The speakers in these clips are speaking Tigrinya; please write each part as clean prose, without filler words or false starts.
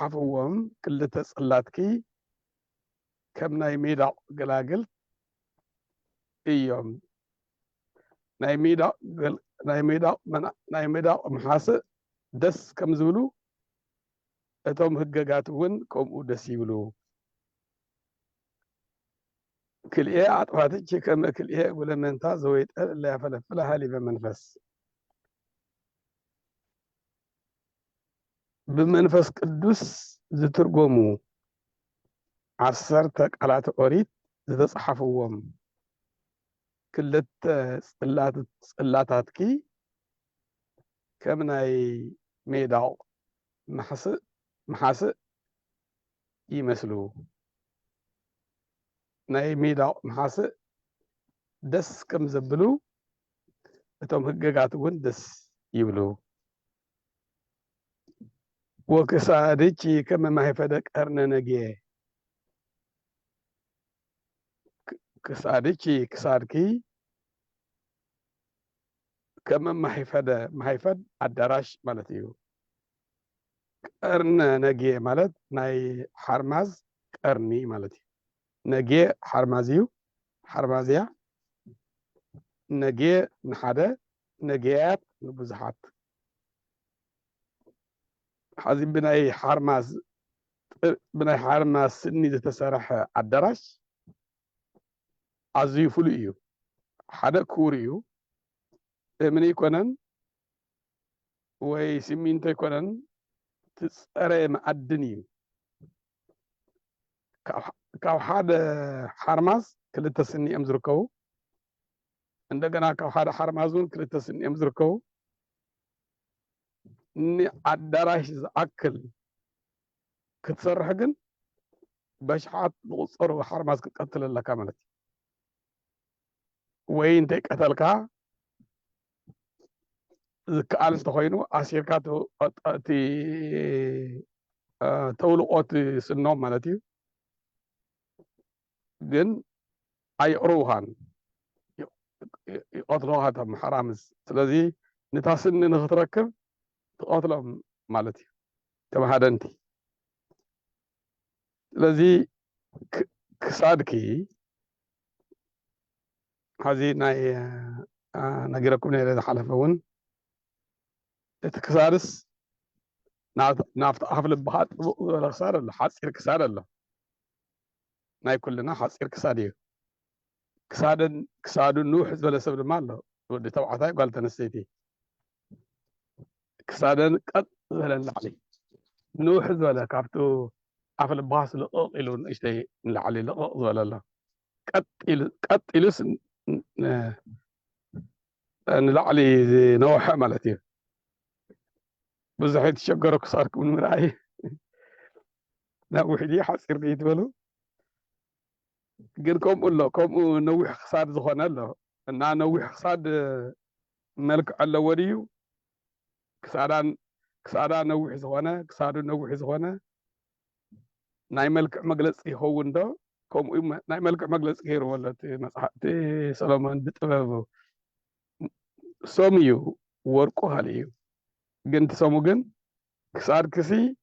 ዝተፅሓፍዎም ክልተ ጽላትኪ ከም ናይ ሜዳቕ ገላግል እዮም ናይ ሜዳቕ መሓስእ ደስ ከም ዝብሉ እቶም ህገጋት እውን ከምኡ ደስ ይብሉ ክልኤ አጥፋትች ከመ ክልኤ ጉለመንታ ዘወይጠ ለያፈለፍለ ሃሊበ መንፈስ ብመንፈስ ቅዱስ ዝትርጎሙ 10 ቃላት ኦሪት ዝተጽሓፍዎም ክልተ ጽላታትኪ ከም ናይ ሜዳቕ መሓስእ ይመስሉ ናይ ሜዳቕ መሓስእ ደስ ከም ዘብሉ እቶም ህገጋት እውን ደስ ይብሉ ወክሳድች ከም ማይፈደ ቀርነ ነግየ ክሳድች ክሳድኪ ከም ማይፈድ አዳራሽ ማለት እዩ ቀርነ ነግየ ማለት ናይ ሓርማዝ ቀርኒ ማለት እዩ ነግየ ሓርማዝ እዩ ሓርማዝያ ነግየ ንሓደ ነግያት ንብዙሓት حزين بناي حرماز سني ዝተሰርሐ አዳራሽ አዝዩ ፍሉይ እዩ ሓደ ኩር እዩ ምን ይኮነን ወይ ሲሚንቶ ይኮነን ትጸረየ ማዕድን እዩ ካብ ሓደ ሓርማዝ ክልተ ስኒኦም ዝርከቡ እንደገና ካብ ሓደ ሓርማዙን ክልተ ስኒኦም ዝርከቡ አዳራሽ ዝአክል ክትሰርሕ ግን በሽሓት ዝቁፀሩ ሓርማዝ ክትቀትል ኣለካ ማለት እዩ ወይ እንተይ ቀተልካ ዝከኣል እንተኮይኑ ኣሲርካ እቲ ተውልቆት ስኖም ማለት እዩ ግን ኣይቅርቡኻን ይቀትልኻ እቶም ሓራምዝ ስለዚ ነታ ስኒ ንክትረክብ تقاتلهم مالتي كما هذا انت الذي كسادكي هذه ناي نجركم نير حلفون تكسارس نافت حفل بحات ولا خساره ولا حصير كساد الله ناي كلنا حصير كسادي كساد نوح ولا سبب مال ودي تبعتها قال تنسيتي كسادن قد زلل علي نوح ولا كابتو عفل باس لقيلون اشتي علي لقط ولا لا قد يلس ان علي نوح مالتي بزحت شجره كسارك من مراي لا وحدي حصير بيت بلو قلكم قول كم نوح خساد زخنا له ان نوح خساد ملك على وريو كسادا نوح زخنا كسادو نوح زخنا ناي ملك مجلس يهون ده كم ناي ملك مجلس غير ولا مصحتي سليمان بطببو سوميو ورقو هاليو جنت سومو جن كساد كسي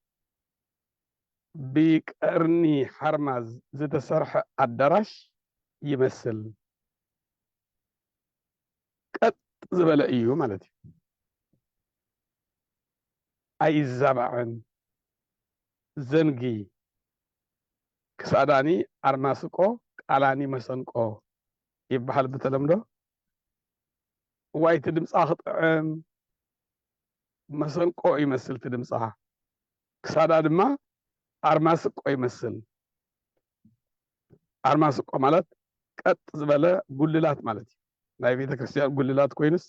بقرني حرماز زتسرح الدرش يمثل قط زبل ايو مالتي اي زبعن زنجي كساداني ارماسقو قالاني مسنقو يبحال بتلمدو وايت دمصا خطعم مسنقو يمثل تدمصا كسادا دما ارماسقو يمثل ارماسقو مالت قط زبله غللات مالتي ናይ ቤተ ክርስቲያን ጉልላት ኮይንስ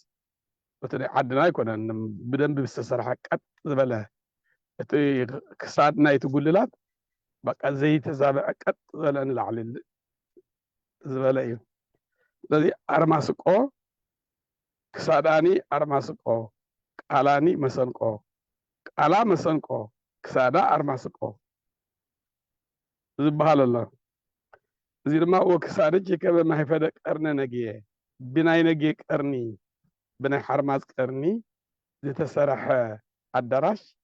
በተለይ ዓድና ይኮነን ብደንብ ብዝተሰርሐ ቀጥ ዝበለ እቲ ክሳድ ናይቲ ጉልላት በቃ ዘይተዛበዐ ቀጥ ዝበለ ንላዕሊ ዝበለ እዩ ስለዚ ኣርማስቆ ክሳዳኒ ኣርማስቆ ቃላኒ መሰንቆ ቃላ መሰንቆ ክሳዳ ኣርማስቆ ዝበሃል ኣሎ እዚ ድማ ወክሳድች ከመ ማይፈደ ቀርነ ነግየ بناي نجي قرني بناي حرماز قرني زتسرح الدراش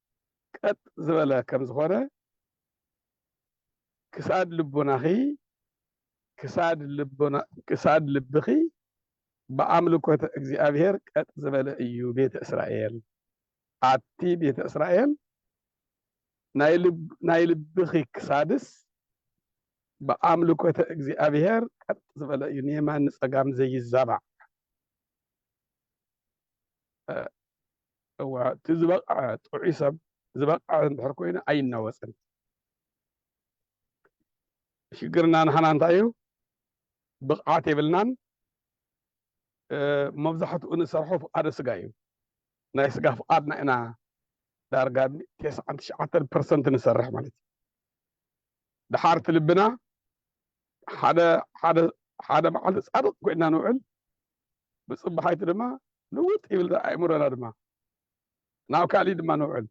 قد زبله كم زخونه ክሳድ ልብኺ በአምልኮተ እግዚአብሔር ቀጥ ዝበለ እዩ ቤተ እስራኤል አቲ ቤተ እስራኤል ናይ ልብኺ ክሳድስ በአምልኮተ እግዚአብሔር ቀጥ ዝበለ እዩ ንየማን ንፀጋም ዘይዛባዕ እቲ ዝበቕዐ ጥዑይ ሰብ ዝበቕዐ እንድሕር ኮይኑ ኣይናወፅን ሽግርና ንሓና እንታይ እዩ ብቕዓት የብልናን መብዛሕትኡ ንሰርሖ ፍቃደ ስጋ እዩ ናይ ስጋ ፍቃድና ኢና ዳርጋ 99% ንሰርሕ ማለት እዩ ድሓር እቲ ልብና ሓደ መዓልቲ ፃድቕ ኮይና ንውዕል ብፅባሓይቲ ድማ ንውጥ ይብል ኣእምሮና ድማ ናብ ካሊእ ድማ ንውዕል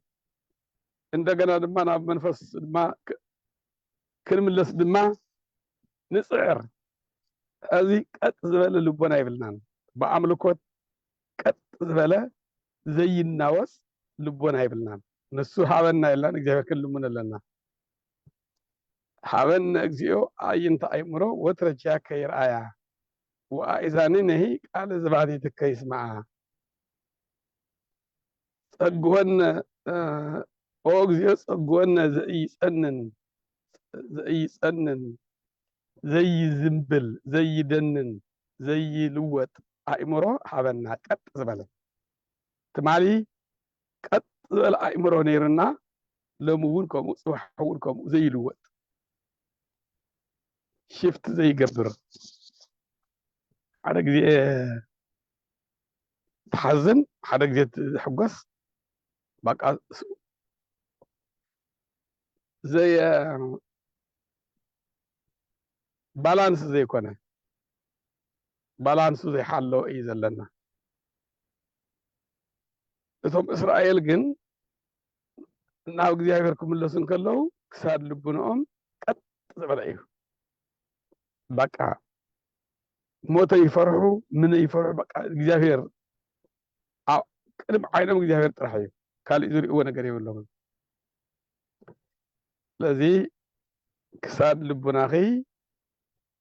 እንደገና ድማ ናብ መንፈስ ድማ ክንምለስ ድማ ንፅዕር እዚ ቀጥ ዝበለ ልቦና ይብልናን በአምልኮት ቀጥ ዝበለ ዘይናወፅ ልቦና ይብልናን ንሱ ሃበና የለን እግዚአብሔር ክንልሙን ኣለና ሃበነ እግዚኦ አዕይንተ አእምሮ ወትረጃከ ይርአያ ወአእዛንነሂ ቃለ ዝባሕቲትከ ይስምዓ ጸግወነ ኦ እግዚኦ ጸግወነ ዘኢጸንን ዘይዝምብል ዘይደንን ዘይልወጥ አእምሮ ሃበና ቀጥ ዝበለ ትማሊ ቀጥ ዝበለ አእምሮ ነይርና ሎሚ እውን ከምኡ ፅባሕ እውን ከምኡ ዘይልወጥ ሽፍት ዘይገብር ሓደ ግዜ ተሓዝን ሓደ ግዜ ትሕጎስ በቃ ዘይ ባላንስ ዘይኮነ ባላንሱ ዘይሓለወ እዩ ዘለና እቶም እስራኤል ግን ናብ እግዚአብሔር ክምለሱ እንከለዉ ክሳድ ልቡንኦም ቀጥ ዝበለ እዩ በቃ ሞተ ይፈርሑ ምን ይፈርሑ በቃ እግዚአብሔር ቅድሚ ዓይኖም እግዚአብሔር ጥራሕ እዩ ካልእ ዝሪእዎ ነገር የብሎምን ስለዚ ክሳድ ልቡናኺ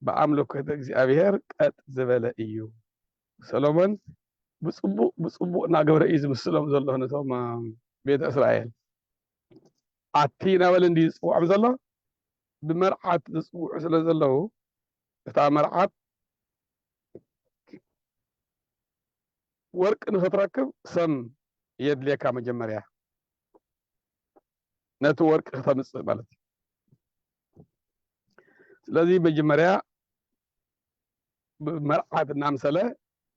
በአምልኮተ እግዚአብሔር ቀጥ ዝበለ እዩ ሰሎሞን ብፅቡቅ እናገበረ እዩ ዝምስሎም ዘሎ ነቶም ቤተ እስራኤል ኣቲ ናበለ እንዲ ዝፅውዖም ዘሎ ብመርዓት ዝፅውዑ ስለ ዘለዉ እታ መርዓት ወርቂ ንኽትረክብ ሰም የድልየካ መጀመርያ ነቲ ወርቂ ክተምፅእ ማለት እዩ ስለዚ መጀመርያ ብመርዓት እናምሰለ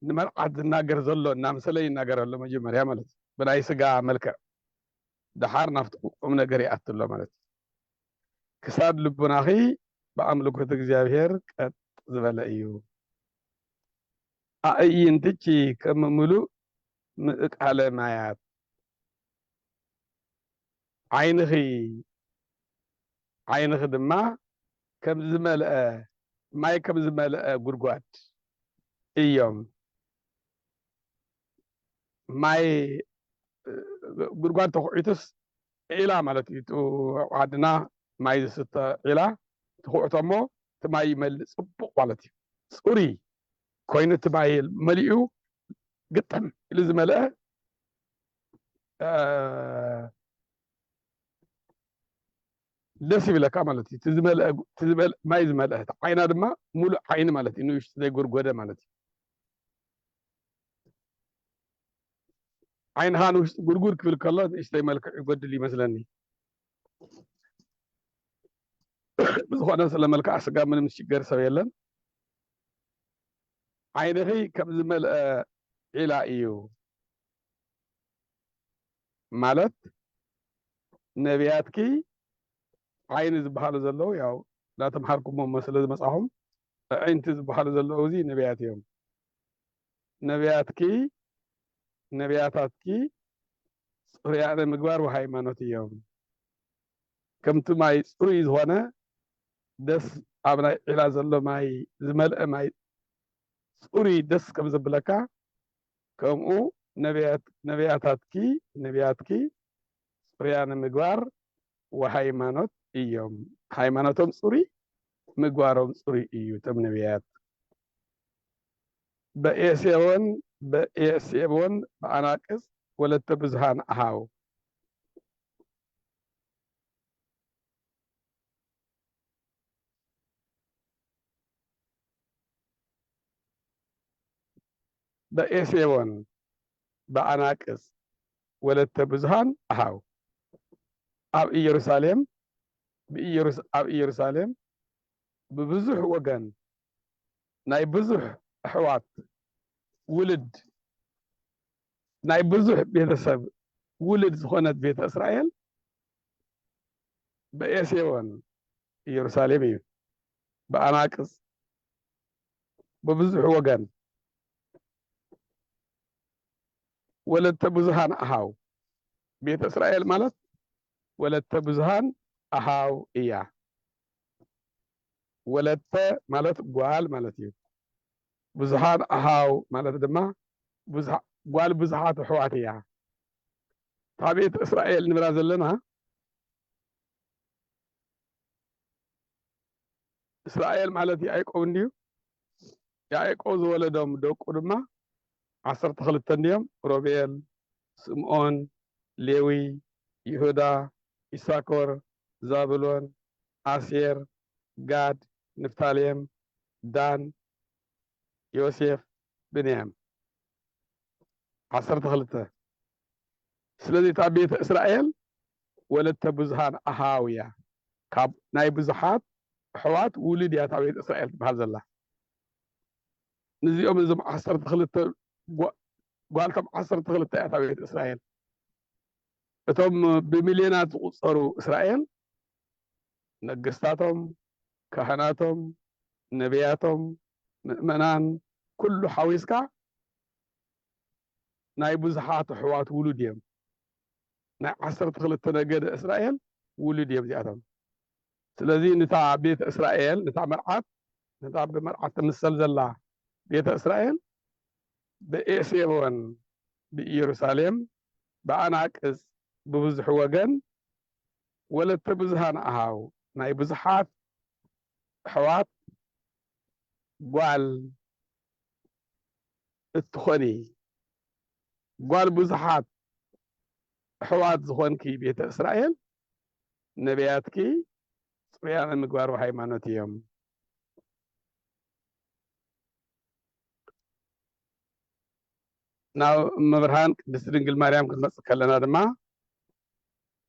ንመርዓት ዝናገር ዘሎ እናምሰለ ይናገር ኣሎ መጀመርያ ማለት እዩ ብናይ ስጋ መልክዕ ድሓር ናብቲ ቁም ነገር ይኣትሎ ማለት እዩ ክሳድ ልቡናኺ በአምልኮት እግዚአብሔር ቀጥ ዝበለ እዩ አዕይንትኪ ከም ምሉእ ምእቃለ ማያት ዓይንኺ ድማ ከም ዝመልአ ማይ ከም ዝመልአ ጉድጓድ እዮም ማይ ጉድጓድ ተኩዒቱስ ዒላ ማለት እዩ ዓድና ማይ ዝስተ ዒላ ትኩዕቶ እሞ እቲ ማይ ይመልእ ፅቡቅ ማለት እዩ ፅሩይ ኮይኑ እቲ ማይ መሊኡ ግጥም ኢሉ ዝመልአ ደስ ይብለካ ማለት እዩ እቲ ማይ ዝመልአ ዓይና ድማ ሙሉእ ዓይኒ ማለት እዩ ንውሽጢ ዘይጎድጎደ ማለት እዩ ዓይንኻ ንውሽጢ ጉድጉድ ክብል ከሎ ንእሽተይ መልክዕ ይጎድል ይመስለኒ ብዝኾነ ስለ መልክዕ ስጋ ምንም ዝሽገር ሰብ የለን ዓይንኺ ከም ዝመልአ ዒላ እዩ ማለት ነቢያትኪ ዓይኒ ዝበሃሉ ዘለዉ ያው እናተምሃርኩሞም ስለ ዝመፅኹም ኣዒንቲ ዝበሃሉ ዘለዉ እዚ ነቢያት እዮም ነቢያታትኪ ፅሩያነ ምግባር ወሃይማኖት እዮም ከምቲ ማይ ፅሩይ ዝኾነ ደስ ኣብ ናይ ዒላ ዘሎ ማይ ዝመልአ ማይ ፅሩይ ደስ ከም ዘብለካ ከምኡ ነቢያትኪ ፅሩያነ ምግባር وهيمانوت إيوم هيمانوتهم صوري مقوارهم صوري إيو تم نبيات بإيسيون بعناقص ولا تبزهان أهاو بإيسيون بعناقص ولا تبزهان أهاو أب إيروساليم أب إيروساليم ببزح وجن ناي بزح أحوات ولد ناي بزح بيتسب ولد زخونة بيت إسرائيل بإيسيون إيروساليم بعناقص ببزح وجن ولا تبزهان أهاو بيت إسرائيل مالت ولا تبزهان أهاو إياه ወለተ ማለት ጓል ማለት እዩ ብዙሃት ኣሃው ማለት ድማ ጓል ብዙሃት ኣሕዋት እያ ታቤት እስራኤል ንብላ ዘለና እስራኤል ማለት ያዕቆብ እንዲሁ ያዕቆብ ዝወለዶም ደቁ ድማ 12 እንዲዮም ሮቤል ስምዖን ሌዊ ይሁዳ ኢሳኮር ዛብሎን አሴር ጋድ نفتاليم دان يوسف بنيام 12 سلازي تابيت إسرائيل ولدت بزهان أهاوية كاب ناي بزحات حوات ولد يا تابيت إسرائيل بهذا الله نزي يوم نزم 12 قالتم 12 يا تابيت إسرائيل اتم بمليونات صاروا إسرائيل نقستاتهم كهناتهم نبياتهم مؤمنان كل حويسكا ناي بزحات حوات ولوديم ناي 12 نجد إسرائيل ولوديم زيادهم سلازي نتاع بيت إسرائيل نتاع مرعات نتاع بمرعات تمثل زلا بيت إسرائيل بإيسيون بإيروساليم بعناقص ببزح وجن ولا تبزهان أهاو ناي بزحات حوات قال التخوني قال بزحات حوات زخونكي بيت إسرائيل نبياتكي صبيان المقوار وحيمانوتيهم ناو مبرهان دسرنجل مريم كنت مسكلنا دما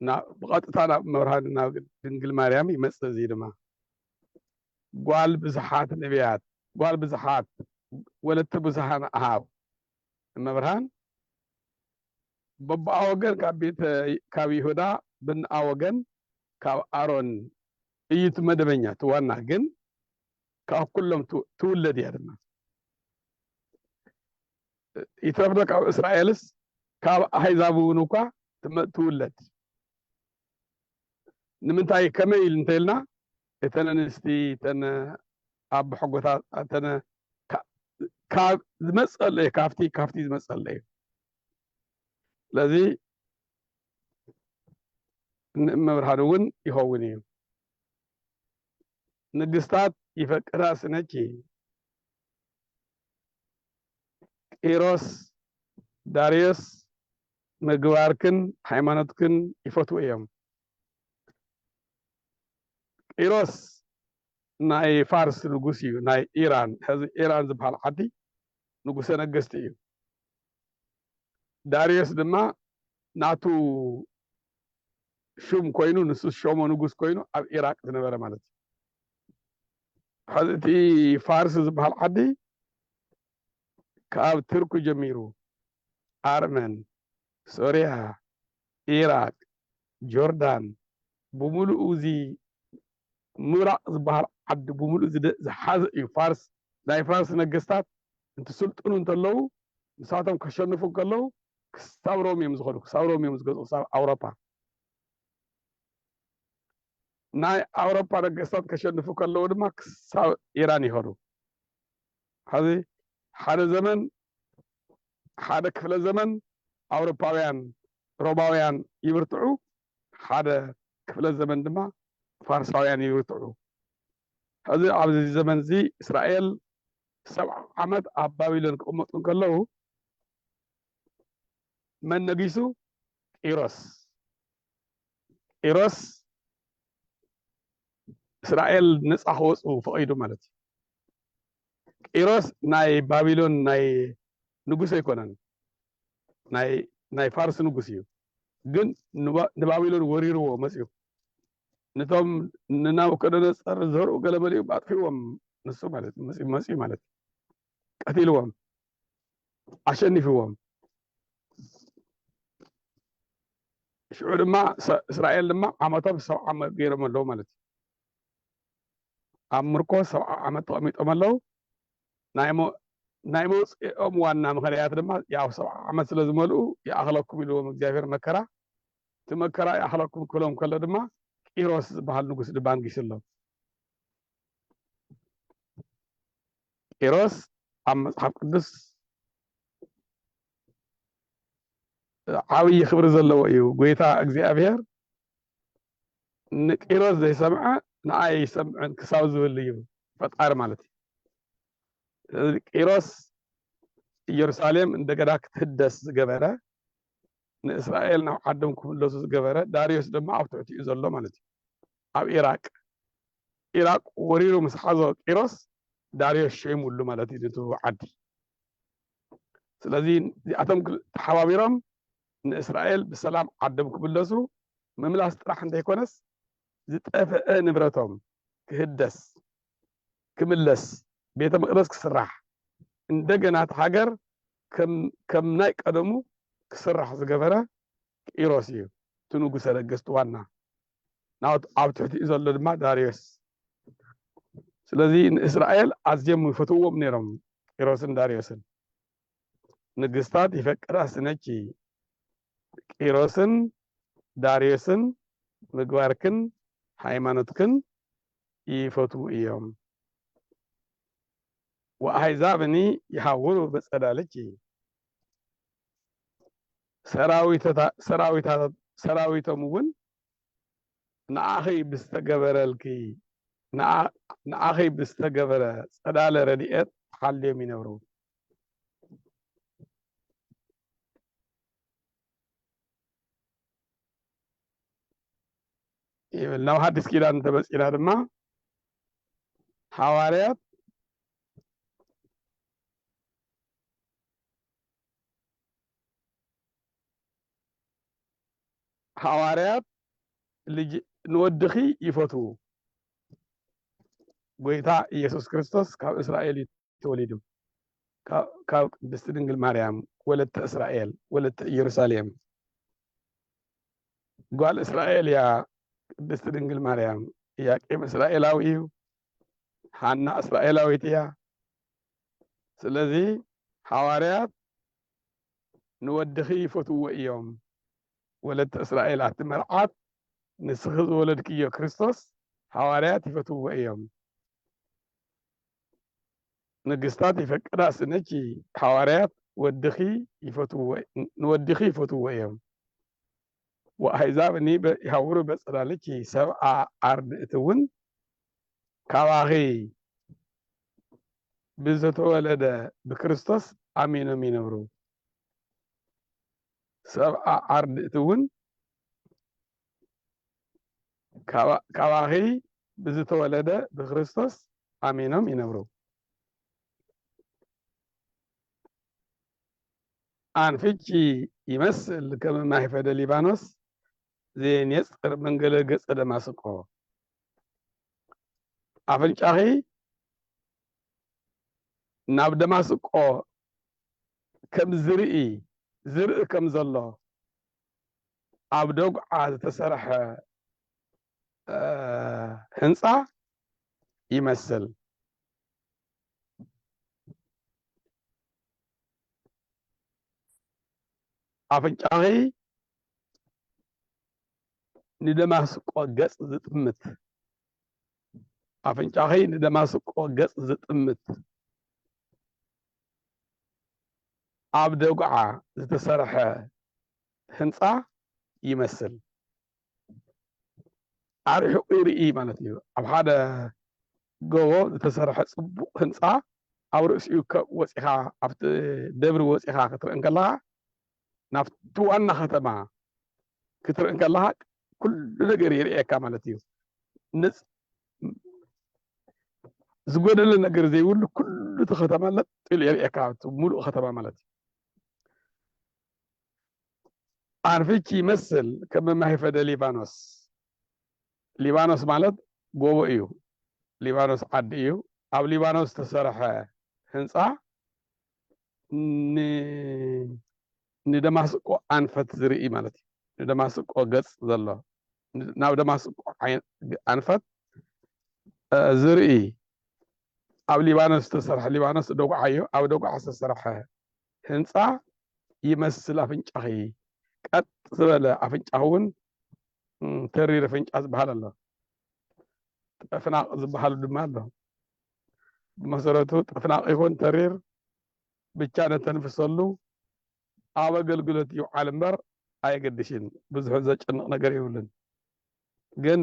ناو بقطتانا مبرهان ناو دنجل مريم يمسك زي دما قال بزحات نبيات قال بزحات ولا تبزحان أهاو مبرهان بابا أوغن كابيت كاوي يهودا بن أوغن كاو أرون إيت مدبنيا توانا جن كاو كلهم تولد يا دما يترفض كاو إسرائيلس كاو هيزابونوكا تولد نمنتاي كميل نتيلنا تنا نستي تنا أب حقوقها تنا كاف مسألة كافتي مسألة الذي مبرهانون يهوني نجستات يفكر سنكي إيروس داريوس مقواركن حيمانتكن يفتو إيام إيروس ناي فارس نغوسيو ناي إيران هذا إيران زبحال حدي نغوسي نغستيو داريوس دما ناتو شوم كوينو نسوس شومو نغوس كوينو أب إيراق زنبرا مالتي هذا تي فارس زبحال حدي كاب تركو جميرو أرمن سوريا إيراق جوردان بمولو أوزي مرا زبحال عبد بمولو زحاز فارس ناي فارس نغستات انت سلطنو انت لو مساتهم كشنفو كلو كساوروم يمزغلو كساوروم يمزغلو أوروبا ناي أوروبا نغستات كشنفو كلو دما كساو إيران يهرو هذه حال زمن حدا كفل زمن أوروباويان روماويان يبرتعو حدا ክፍለ ዘመን ድማ ፋርሳውያን ይርትዑ ሕዚ ኣብዚ ዘመን እዚ እስራኤል 70 ዓመት ኣብ ባቢሎን ክቕመጡ ከለዉ መን ነጊሱ ቂሮስ እስራኤል ነፃ ክወፁ ፈቒዱ ማለት እዩ ቂሮስ ናይ ባቢሎን ናይ ንጉስ ኣይኮነን ናይ ፋርስ ንጉስ እዩ ግን ንባቢሎን ወሪርዎ መፅኡ ነቶም ንናቡከደነፆር ዘርኡ ገለመሊኡ ኣጥፊዎም ንሱ ማለት መፅኡ ማለት ቀቲልዎም ኣሸኒፍዎም ሽዑ ድማ እስራኤል ድማ ዓመቶም 70 ዓመት ገይሮም ኣለዉ ማለት እዩ ኣብ ምርኮ 70 ዓመት ተቐሚጦም ኣለዉ ናይ መውፅኦም ዋና ምክንያት ድማ ያው 70 ዓመት ስለ ዝመልኡ ይኣኽለኩም ኢልዎም እግዚኣብሔር መከራ እቲ መከራ ይኣኽለኩም ክብሎም ከሎ ድማ ቂሮስ ዝበሃል ንጉስ ድማ ንጊሱሎ ቂሮስ ኣብ መፅሓፍ ቅዱስ ዓብይ ክብሪ ዘለዎ እዩ ጎይታ እግዚኣብሔር ንቂሮስ ዘይሰምዐ ንኣይ ይሰምዕን ክሳብ ዝብል እዩ ፈጣሪ ማለት እዩ ቂሮስ ኢየሩሳሌም እንደገና ክትህደስ ዝገበረ ንእስራኤል ናብ ዓዶም ክምለሱ ዝገበረ ዳርዮስ ድማ ኣብ ትሕቲኡ ዘሎ ማለት እዩ ኣብ ኢራቅ ወሪሩ ምስ ሓዞ ቂሮስ ዳርዮስ ሸይሙሉ ማለት እዩ ነቲ ዓዲ ስለዚ እዚኣቶም ተሓባቢሮም ንእስራኤል ብሰላም ዓዶም ክምለሱ ምምላስ ጥራሕ እንተይኮነስ ዝጠፍአ ንብረቶም ክህደስ ክምለስ ቤተ መቅደስ ክስራሕ እንደገና እቲ ሃገር ከም ናይ ቀደሙ ክስራሕ ዝገበረ ቂሮስ እዩ እቲ ንጉሰ ነገስት ዋና ኣብ ትሕቲኡ ዘሎ ድማ ዳርዮስ ስለዚ ንእስራኤል ኣዝዮም ይፈትውዎም ነይሮም ቂሮስን ዳርዮስን ንግስታት ይፈቅዳ ስነኪ ቂሮስን ዳርዮስን ምግባርክን ሃይማኖትክን ይፈትው እዮም ወአሕዛብኒ ይሃውሩ በጸዳልኪ ሰራዊቶም እውን ንኣኸይ ብዝተገበረልኪ ንኣኸይ ብዝተገበረ ጸዳለ ረድኤት ሓልዮም ይነብሩ ይብል ናብ ሓድስ ኪዳን ተበፂና ድማ ሐዋርያት ንወድኺ ይፈትው ጎይታ ኢየሱስ ክርስቶስ ካብ እስራኤል ተወሊዱ ካብ ቅድስት ድንግል ማርያም ወለተ እስራኤል ወለተ ኢየሩሳሌም ጓል እስራኤል ያ ቅድስት ድንግል ማርያም ኢያቄም እስራኤላዊ እዩ ሓና እስራኤላዊት እያ ስለዚ ሐዋርያት ንወድኺ ይፈትውዎ እዮም ወለተ እስራኤል ኣትመርዓት ንስኺ ዝወለድክዮ ክርስቶስ ሐዋርያት ይፈትውዎ እዮም ንግስታት ይፈቅዳ ስነኪ ሐዋርያት ንወድኺ ይፈትውዎ እዮም ወአሕዛብኒ ይሃውሩ በጸዳልኪ ሰብአ ኣርድእቲ እውን ካባኺ ብዝተወለደ ብክርስቶስ ኣሚኖም ይነብሩ ሰብአ ኣርድእቲ እውን ካባኺ ብዝተወለደ ብክርስቶስ ኣሚኖም ይነብሩ አንፍቺ ይመስል ከም ማይፈደ ሊባኖስ ዘየንየፅር መንገለ ገጸ ደማስቆ ኣፍንጫኺ ናብ ደማስቆ ከም ዝርኢ ከም ዘሎ ኣብ ደጉዓ ዝተሰርሐ ህንፃ ይመስል ኣፍንጫኺ ንደማስቆ ገጽ ዝጥምት ኣፍንጫኺ ንደማስቆ ገጽ ዝጥምት ኣብ ደጉዓ ዝተሰርሐ ህንፃ ይመስል ኣርሒቑ ይርኢ ማለት እዩ ኣብ ሓደ ጎቦ ዝተሰርሐ ፅቡቕ ህንፃ ኣብ ርእሲኡ ወፂኻ ኣብቲ ደብሪ ወፂኻ ክትርኢ ከለኻ ናብቲ ዋና ከተማ ክትርኢ ከለኻ ኩሉ ነገር ይርአየካ ማለት እዩ ዝጎደለ ነገር ዘይብሉ ኩሉ እቲ ከተማ ለጥ ኢሉ የርአየካ ሙሉእ ከተማ ማለት እዩ ኣንፊች ይመስል ከም መማሂፈደ ሊባኖስ ሊባኖስ ማለት ጎቦ እዩ ሊባኖስ ዓዲ እዩ ኣብ ሊባኖስ ዝተሰርሐ ህንፃ ንደማስቆ ኣንፈት ዝርኢ ማለት እዩ ንደማስቆ ገፅ ዘሎ ናብ ደማስቆ ኣንፈት ዝርኢ ኣብ ሊባኖስ ዝተሰርሐ ሊባኖስ ደጉዓ እዩ ኣብ ደጉዓ ዝተሰርሐ ህንፃ ይመስል ኣፍንጫኺ ቀጥ ዝበለ ኣፍንጫ እውን ተሪር ኣፍንጫ ዝበሃል ኣሎ ጠፍናቕ ዝበሃሉ ድማ ኣሎ ብመሰረቱ ጠፍናቕ ይኹን ተሪር ብቻ ነተንፍሰሉ ኣብ ኣገልግሎት ይውዓል እምበር ኣይገድሽን ብዙሕ ዘጨንቕ ነገር ይብልን ግን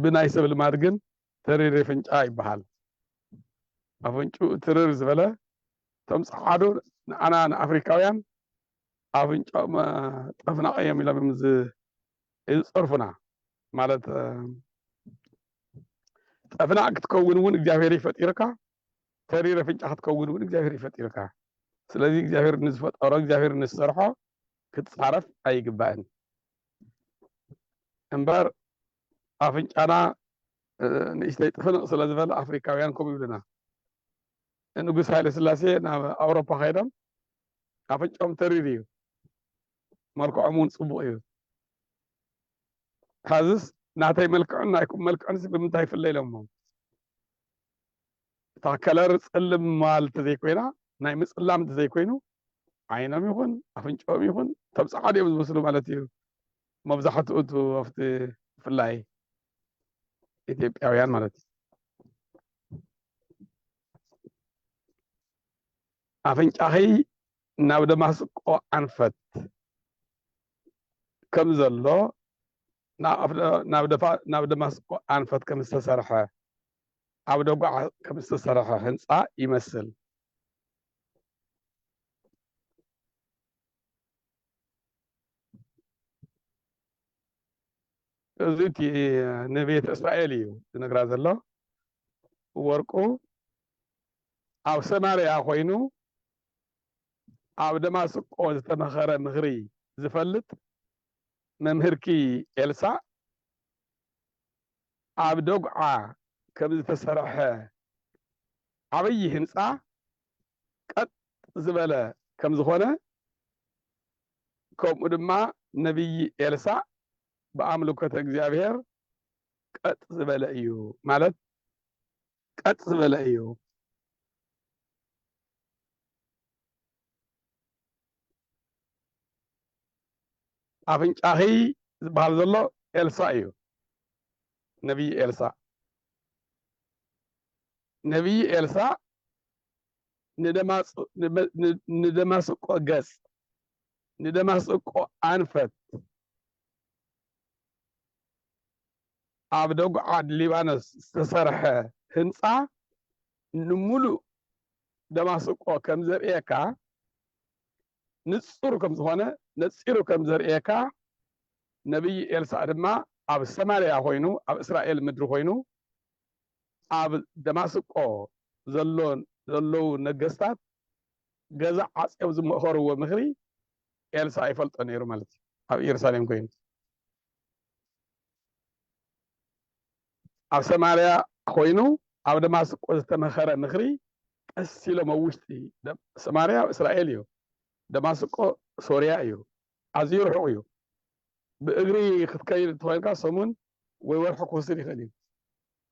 ብናይ ሰብ ልማድ ግን ተሪር ኣፍንጫ ይበሃል ኣፍንጭኡ ትርር ዝበለ እቶም ፀዓዱ ንኣና ንኣፍሪካውያን ኣፍንጮም ጠፍናቕ እዮም ኢሎም ዝፀርፉና ማለት ጠፍናቕ ክትከውን እውን እግዚኣብሔር ይፈጢርካ ተሪር ኣፍንጫ ክትከውን እውን እግዚኣብሔር ይፈጢርካ ስለዚ እግዚኣብሔር ንዝፈጠሮ እግዚኣብሔር ንዝሰርሖ ክትፃረፍ ኣይግባእን እምበር ኣፍንጫና ንእሽተይ ጥፍንቕ ስለ ዝበለ ኣፍሪካውያን ከምኡ ይብሉና ንጉስ ሃይለ ስላሴ ናብ ኣውሮፓ ከይዶም ኣፍንጮም ተሪር እዩ መልክዖም እውን ፅቡቕ እዩ ካዝስ ናተይ መልክዑን ናይኩም መልክዑንስ ብምንታይ ይፍለ ኢሎሞ እታ ከለር ፀልም ማል እንተዘይኮይና ናይ ምፅላም እንተዘይኮይኑ ዓይኖም ይኹን ኣፍንጮም ይኹን እቶም ፀዓዱ እዮም ዝመስሉ ማለት እዩ መብዛሕትኡ ኣብቲ ብፍላይ ኢትዮጵያውያን ማለት እዩ ኣፍንጫኺ ናብ ደማስቆ ኣንፈት ከም ዘሎ ናብ ደማስቆ ኣንፈት ከም ዝተሰርሐ ኣብ ደጉዓ ከም ዝተሰርሐ ህንፃ ይመስል እዚ እቲ ንቤተ እስራኤል እዩ ዝነግራ ዘሎ ወርቁ ኣብ ሰማርያ ኮይኑ ኣብ ደማስቆ ዝተመኸረ ምኽሪ ዝፈልጥ መምህርኪ ኤልሳዕ ኣብ ደጉዓ ከም ዝተሰርሐ ዓብይ ህንፃ ቀጥ ዝበለ ከም ዝኾነ ከምኡ ድማ ነቢይ ኤልሳዕ በኣምልኮተ እግዚአብሔር ቀጥ ዝበለ እዩ ማለት ቀጥ ዝበለ እዩ ኣፍንጫኺ ዝበሃል ዘሎ ኤልሳዕ እዩ ነቢይ ኤልሳዕ ነቢይ ኤልሳዕ ንደማስቆ ገፅ ንደማስቆ ኣንፈት ኣብ ደጉዓ ሊባኖስ ዝተሰርሐ ህንፃ ንሙሉእ ደማስቆ ከም ዘርእየካ ንጹር ከም ዝኾነ ነፂሩ ከም ዘርእየካ ነቢይ ኤልሳዕ ድማ ኣብ ሰማርያ ኮይኑ ኣብ እስራኤል ምድሪ ኮይኑ ኣብ ደማስቆ ዘለው ነገስታት ገዛ ዓፄው ዝመኸርዎ ምኽሪ ኤልሳዕ ይፈልጦ ነይሩ ማለት እዩ ኣብ ኢየሩሳሌም ኮይኑ ኣብ ሰማርያ ኮይኑ ኣብ ደማስቆ ዝተመኸረ ምኽሪ ቀስ ኢሎም ኣብ ውሽጢ ሰማርያ እስራኤል እዩ ደማስቆ ሶርያ እዩ ኣዝዩ ርሑቕ እዩ ብእግሪ ክትከይድ ትኾይንካ ሰሙን ወይ ወርሒ ክወስድ ይኽእል እዩ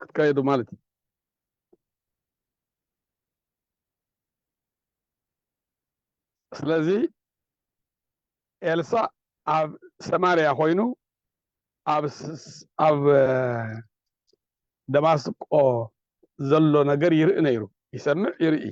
ክትከይዱ ማለት እዩ ስለዚ ኤልሳዕ ኣብ ሰማርያ ኮይኑ ኣብ ደማስቆ ዘሎ ነገር ይርኢ ነይሩ ይሰምዕ ይርኢ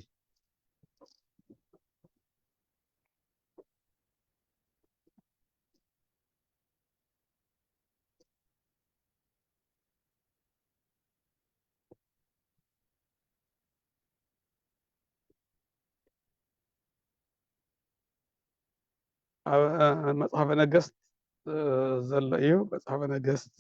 መጽሐፈ ነገሥት ዘሎ እዩ መጽሐፈ ነገሥት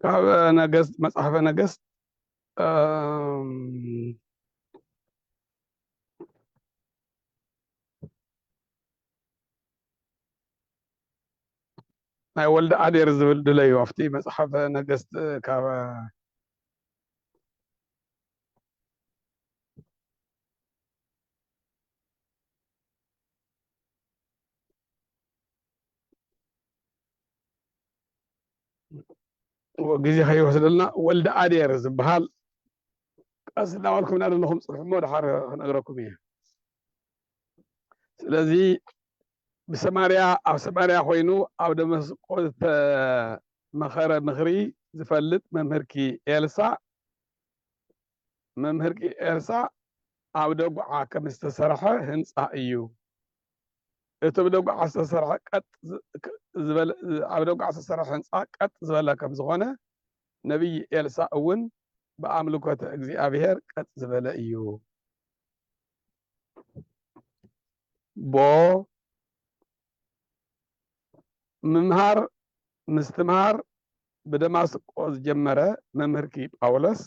ካብ ነገሥት መጽሐፈ ነገሥት ናይ ወልደ አዴር ዝብል ድለዩ ኣብቲ መጽሐፈ ነገሥት ካብ ግዜ ከይወስደልና ወልደ አዴር ዝበሃል ቀስ እናበልኩም እናደለኹም ፅሑፍ ድሓር ክነግረኩም እየ ስለዚ ብሰማርያ ኣብ ሰማርያ ኮይኑ ኣብ ደመስቆ ዝተመኸረ ምኽሪ ዝፈልጥ መምህርኪ ኤልሳዕ ኣብ ደጉዓ ከም ዝተሰርሐ ህንፃ እዩ እቲ ብደጉዓ ዝተሰርሐ ኣብ ደጉዓ ዝተሰርሐ ህንፃ ቀጥ ዝበለ ከም ዝኾነ ነቢይ ኤልሳዕ እውን ብኣምልኮተ እግዚኣብሔር ቀጥ ዝበለ እዩ ቦ ምምሃር ምስትምሃር ብደማስቆ ዝጀመረ መምህርኪ ጳውሎስ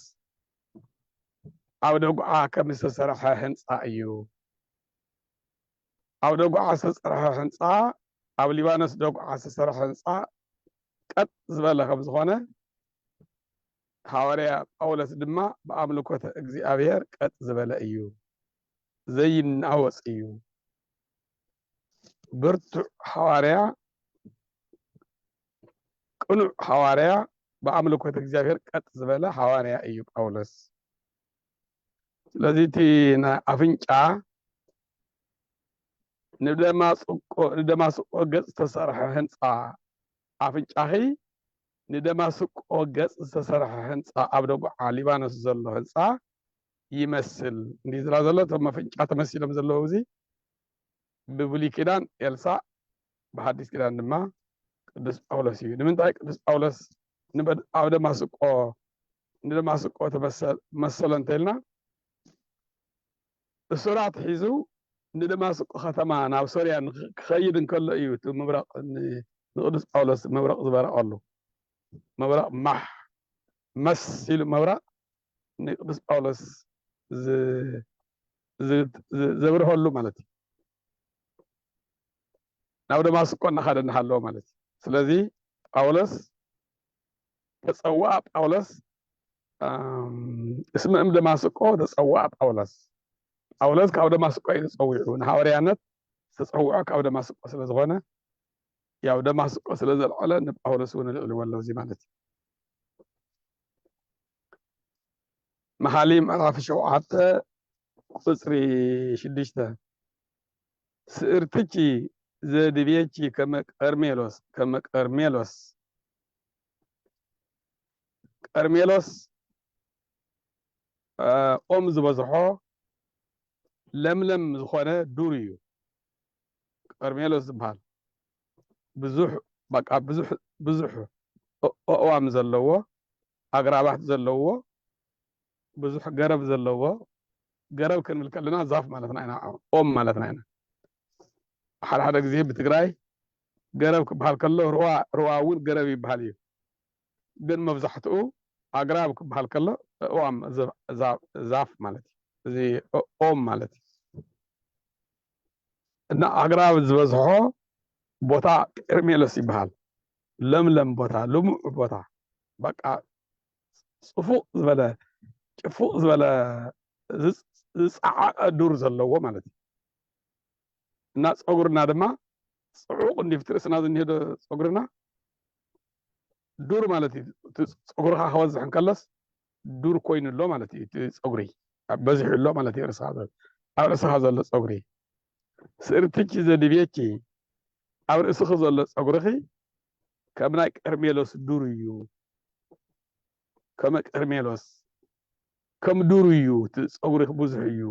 ኣብ ደጉዓ ከም ዝተሰርሐ ህንፃ እዩ ኣብ ደጉዓ ዝተሰርሐ ህንፃ ኣብ ሊባኖስ ደጉዓ ዝተሰርሐ ህንፃ ቀጥ ዝበለ ከም ዝኾነ ሐዋርያ ጳውሎስ ድማ ብኣምልኮተ እግዚኣብሔር ቀጥ ዝበለ እዩ ዘይናወፅ እዩ ብርቱዕ ሐዋርያ ቅኑዕ ሐዋርያ ብኣምልኮተ እግዚኣብሔር ቀጥ ዝበለ ሐዋርያ እዩ ጳውሎስ ስለዚ እቲ ናይ ኣፍንጫ ንደማስቆ ገጽ ዝተሰርሐ ህንፃ ኣፍንጫኺ ንደማስቆ ገጽ ዝተሰርሐ ህንፃ ኣብ ደጉዓ ሊባኖስ ዘሎ ህንፃ ይመስል እንዲህ ዝራ ዘሎ እቶም ኣፍንጫ ተመሲሎም ዘለዎ እዚ ብብሉይ ኪዳን ኤልሳዕ ብሓዲስ ኪዳን ድማ ቅዱስ ጳውሎስ እዩ ንምንታይ ቅዱስ ጳውሎስ ኣብ ንደማስቆ ተመሰሎ እንተኢልና እሱራት ሒዙ ንደማስቆ ከተማ ናብ ሶርያ ክኸይድ እንከሎ እዩ እቲ ምብራቕ ንቅዱስ ጳውሎስ መብረቕ ዝበረቐሉ መብረቕ ማሕ መሲሉ መብረቕ ንቅዱስ ጳውሎስ ዘብርሀሉ ማለት እዩ ናብ ደማስቆ እናኸደ እናሃለዎ ማለት እዩ ስለዚ ጳውሎስ ተፀዋዕ ጳውሎስ እስመ እም ደማስቆ ተፀዋዕ ጳውሎስ ካብ ደማስቆ እዩ ተፀዊዑ ንሐዋርያነት ዝተፀውዖ ካብ ደማስቆ ስለ ዝኾነ ያው ደማስቆ ስለ ዘለዓለ ንጳውሎስ እውን ልዕልዎ ኣሎ እዚ ማለት እዩ መኃልየ ምዕራፍ 7 ቁፅሪ 6 ስእርትኪ ዘድቤኪ ከመ ቀርሜሎስ ኦም ዝበዝሖ ለምለም ዝኾነ ዱር እዩ ቀርሜሎስ ዝበሃል ብዙሕ ኣእዋም ዘለዎ ኣግራባት ዘለዎ ብዙሕ ገረብ ዘለዎ ገረብ ክንብል ከለና ዛፍ ማለትና ኢና ኦም ማለትና ኢና ሓደ ግዜ ብትግራይ قرب كبحال كله رواون قرب بحالي ግን መብዛሕትኡ ኣግራብ ክበሃል ከሎ እዋም ዛፍ ማለት እዩ እዚ ኦም ማለት እዩ እና ኣግራብ ዝበዝሖ ቦታ ቀርሜሎስ ይበሃል ለምለም ቦታ ልሙዕ ቦታ በቃ ጽፉቕ ዝበለ ጭፉቕ ዝበለ ዝፀዓቐ ዱር ዘለዎ ማለት እዩ እና ፀጉርና ድማ ጽዑቕ እንዲፍቲ ርእስና ዝኒሄዶ ፀጉርና ዱር ማለት እዩ ፀጉርካ ክበዝሕ እንከለስ ዱር ኮይኑሎ ማለት እዩ እቲ ፀጉሪ በዚሑሎ ማለት እዩ ኣብ ርእስኻ ዘሎ ፀጉሪ ስእርትኪ ዘድብየኪ ኣብ ርእስኺ ዘሎ ፀጉርኺ ከም ናይ ቀርሜሎስ ዱር እዩ ከም ቀርሜሎስ ከም ዱር እዩ እቲ ፀጉሪኺ ብዙሕ እዩ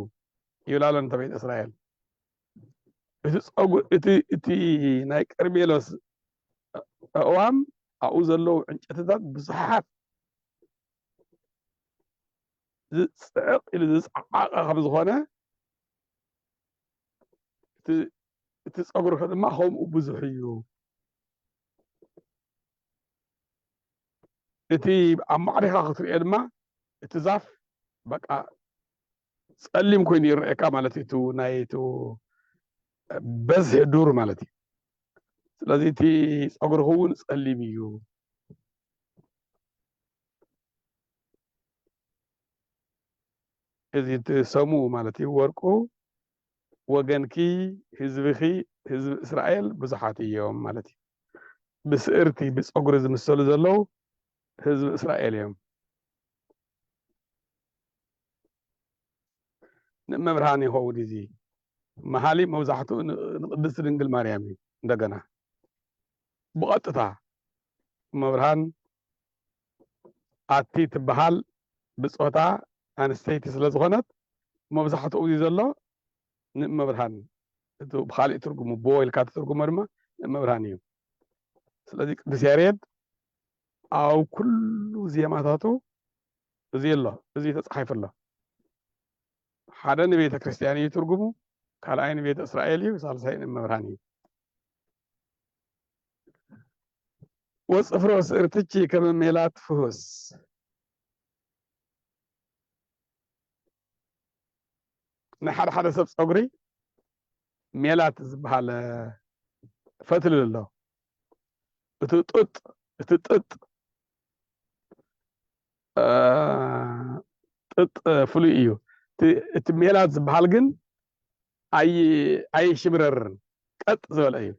ይብላሎ እንተ ቤተ እስራኤል እቲ ናይ ቀርሜሎስ እዋም ኣብኡ ዘለው ዕንጨትታት ብዙሓት ዝፅዕቕ ኢሉ ዝፀዓቐ ከም ዝኾነ እቲ ፀጉርኺ ድማ ከምኡ ብዙሕ እዩ እቲ ኣብ ማዕሪኻ ክትሪኦ ድማ እቲ ዛፍ በቃ ፀሊም ኮይኑ ይርአካ ማለት እዩ ናይቲ በዝሒ ዱር ማለት እዩ ስለዚ እቲ ፀጉርኺ እውን ፀሊም እዩ እዚ ሰሙ ማለት እዩ ወርቁ ወገንኪ ህዝብኺ ህዝቢ እስራኤል ብዙሓት እዮም ማለት እዩ ብስእርቲ ብፀጉሪ ዝምሰሉ ዘለው ህዝቢ እስራኤል እዮም ንመብርሃን ይኸውን እዚ መሃሊ መብዛሕትኡ ንቅድስቲ ድንግል ማርያም እዩ እንደገና ብቐጥታ መብርሃን ኣቲ ትበሃል ብፆታ ኣንስተይቲ ስለ ዝኾነት መብዛሕትኡ እዚ ዘሎ ንመብርሃን እቲ ብካሊእ ትርጉሙ ቦ ኢልካ ትርጉሞ ድማ ንመብርሃን እዩ ስለዚ ቅዱስ ያሬድ ኣብ ኩሉ ዜማታቱ እዚ ኣሎ እዚ ተፃሒፉ ኣሎ ሓደ ንቤተ ክርስቲያን እዩ ትርጉሙ ካልኣይ ንቤተ እስራኤል እዩ ሳልሳይ ንመብርሃን እዩ ወፅፍሮ ስእርትኪ ከመ ሜላት ፍሁስ ናይ ሓደ ሓደ ሰብ ፀጉሪ ሜላት ዝበሃል ፈትሊ ኣሎ እቲ ጥጥ ፍሉይ እዩ እቲ ሜላት ዝበሃል ግን ኣይሽምረርን ቀጥ ዝበለ እዩ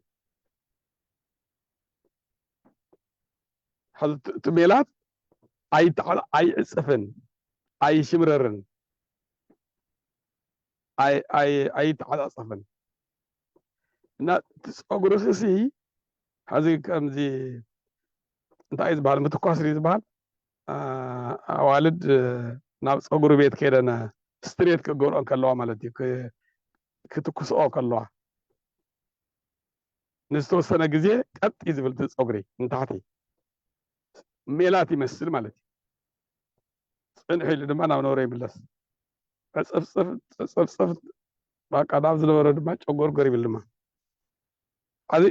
እቲ ሜላት ኣይዕፅፍን ኣይሽምረርን ኣይተዓፃፀፍን እና እቲ ፀጉርኺ ሲ ሕዚ ከምዚ እንታይ እዩ ዝበሃል ምትኳስሪ ዝበሃል ኣዋልድ ናብ ፀጉሪ ቤት ከይደን ስትሬት ክገብርኦ ከለዋ ማለት እዩ ክትኩስኦ ከለዋ ንዝተወሰነ ግዜ ቀጥ እዩ ዝብል እቲ ፀጉሪ ንታሕቲ ሜላት ይመስል ማለት እዩ ፅንሑ ኢሉ ድማ ናብ ነበሮ ይምለስ ፀፍፀፍ በቃ ናብ ዝነበረ ድማ ጨጎርጎር ይብል ድማ ሕዚ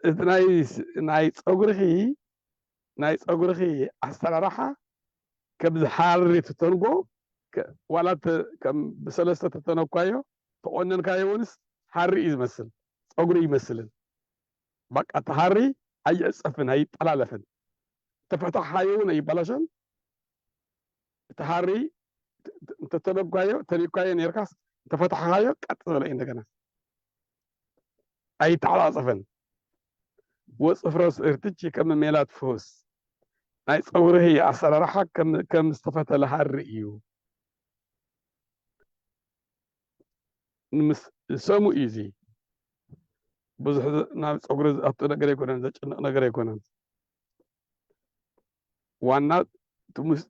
እቲ ናይ ፀጉርኺ ኣሰራርሓ ከምዚ ሓሪ ትተንጎ ዋላ ከም ብሰለስተ ተተነኳዮ ተቆነንካዮ እውንስ ሓሪ እዩ ዝመስል ፀጉሪ ይመስልን በቃ እቲ ሓሪ ኣይዕፀፍን ኣይጠላለፍን ተፈታሓዮ እውን ኣይበላሸን እቲ ሓሪ ተነኳዮ ነርካስ ተፈታሓዮ ቀጥ ዝበለ እዩ እንደገና ኣይተዓፃፀፍን ወፅፍሮ ስእርትኪ ከመ ሜላት ፍሁስ ናይ ፀጉርኺ ኣሰራርሓ ከም ዝተፈተለ ሃሪ እዩ ሰሙ እዩ እዚ ብዙሕ ናብ ፀጉሪ ዝኣቱ ነገር ኣይኮነን ዘጨንቕ ነገር ኣይኮነን ዋና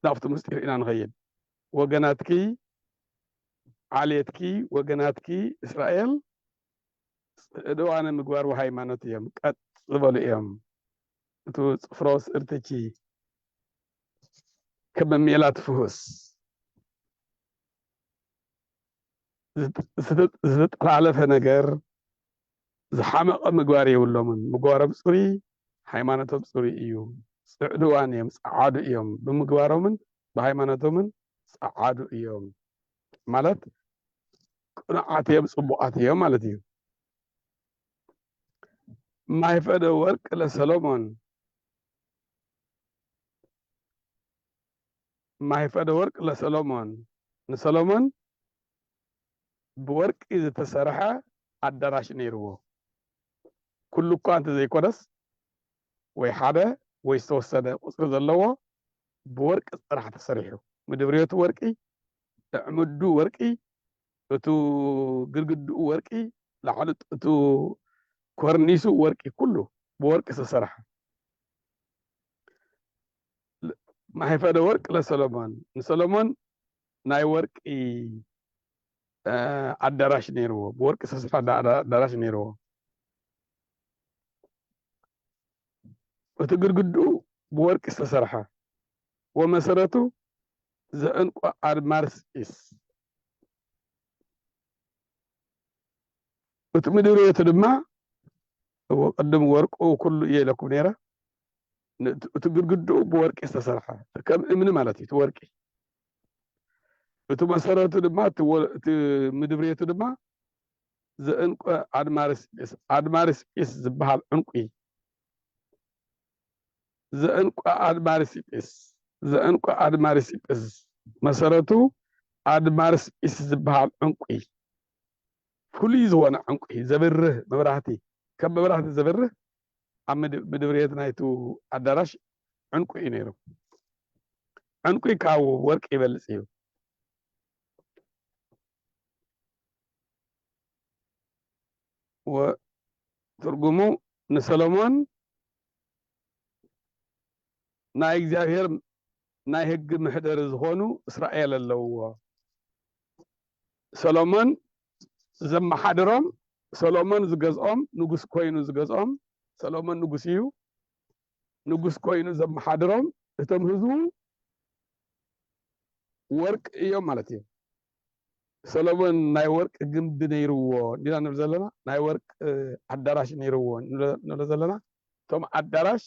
ናብቲ ምስጢር ኢና ንኸይድ ወገናትኪ ዓልየትኪ ወገናትኪ እስራኤል ዕድዋነ ምግባር ወሃይማኖት እዮም ቀጥ ዝበሉ እዮም እቲ ፅፍሮ ስእርትኪ ከመ ሜላት ፍሁስ ዝተጠላለፈ ነገር ዝሓመቐ ምግባር የብሎምን ምግባሮም ፅሩይ ሃይማኖቶም ፅሩይ እዩ ፅዕድዋን እዮም ፃዓዱ እዮም ብምግባሮምን ብሃይማኖቶምን ፃዓዱ እዮም ማለት ቅኑዓት እዮም ፅቡቃት እዮም ማለት እዩ ማይፈደ ወርቅ ለሰሎሞን ማይፈደ ወርቅ ለሰሎሞን ንሰሎሞን ብወርቂ ዝተሰርሐ ኣዳራሽ ነይርዎ ኩሉ እኳ እንተዘይኮነስ ወይ ሓደ ወይ ዝተወሰነ ቁፅሪ ዘለዎ ብወርቂ ጥራሕ ተሰሪሑ ምድብሬቱ ወርቂ ዕሙዱ ወርቂ እቱ ግድግድኡ ወርቂ ላዕሉ እቱ ኮርኒሱ ወርቂ ኩሉ ብወርቂ ዝተሰርሐ ማይፈደ ወርቅ ለሰሎሞን ንሰሎሞን ናይ ወርቂ ኣዳራሽ ነይርዎ ብወርቂ ዝተሰርሐ ኣዳራሽ ነይርዎ እቲ ግድግድኡ ብወርቂ ዝተሰርሐ ወመሰረቱ ዘዕንቆ ኣድማርስጲስ እቲ ምድብሬቱ ድማ ቅድም ወርቁ ኩሉ እየ ኢለኩም ነይረ እቲ ግድግድኡ ብወርቂ ዝተሰርሐ ከም እምኒ ማለት እዩ እቲ ወርቂ እቲ መሰረቱ ድማ እቲ ምድብሬቱ ድማ ዘዕንቆ ኣድማርስጲስ ዝበሃል ዕንቁ ዘዕንቆ ኣድማርስጲስ መሰረቱ ኣድማርስጲስ ዝበሃል ዕንቁ ፍሉይ ዝኾነ ዕንቁ ዘብርህ መብራህቲ ከም መብራህቲ ዘብርህ ኣብ ምድብሬት ናይቱ ኣዳራሽ ዕንቁ እዩ ነይሩ ዕንቁ ካብ ወርቂ ይበልፅ እዩ ወትርጉሙ ንሰሎሞን ናይ እግዚአብሔር ናይ ሕግ ምሕደር ዝኾኑ እስራኤል ኣለውዎ ሰሎሞን ዘመሓድሮም ሰሎሞን ዝገዝኦም ንጉስ ኮይኑ ዝገዝኦም ሰሎሞን ንጉስ እዩ ንጉስ ኮይኑ ዘመሓድሮም እቶም ህዝቡ ወርቅ እዮም ማለት እዩ ሰሎሞን ናይ ወርቅ ግንቢ ነይርዎ ዲና ንብል ዘለና ናይ ወርቅ ኣዳራሽ ነይርዎ ንብል ዘለና እቶም ኣዳራሽ